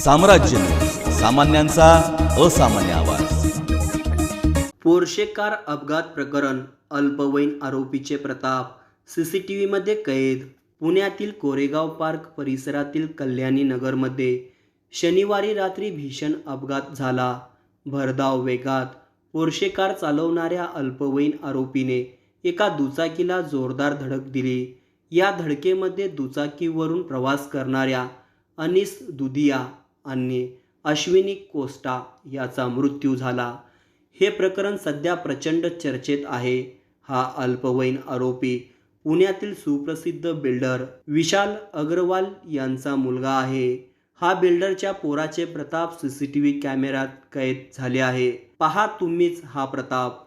साम्राज्य न्यूज, सामान्यांचा असामान्य आवाज। पोर्शे कार अपघात प्रकरण, अल्पवयीन आरोपीचे प्रताप सीसीटीव्हीमध्ये कैद। पुण्यातील कोरेगाव पार्क परिसरातील कल्याणी नगरमध्ये शनिवारी रात्री भीषण अपघात झाला। भरधाव वेगात पोर्शे कार चालवणाऱ्या अल्पवयीन आरोपीने एका दुचाकीला जोरदार धडक दिली। या धडकेमध्ये दुचाकीवरून प्रवास करणाऱ्या अनीस दुधिया आणि अश्विनी कोस्टा याचा मृत्यू झाला। हे प्रकरण सध्या प्रचंड चर्चेत आहे। हा अल्पवयीन आरोपी पुण्यातील सुप्रसिद्ध बिल्डर विशाल अग्रवाल यांचा मुलगा आहे। हा बिल्डरच्या पोराचे प्रताप सीसीटीव्ही कॅमेऱ्यात कैद झाले आहे। पहा तुम्हीच हा प्रताप।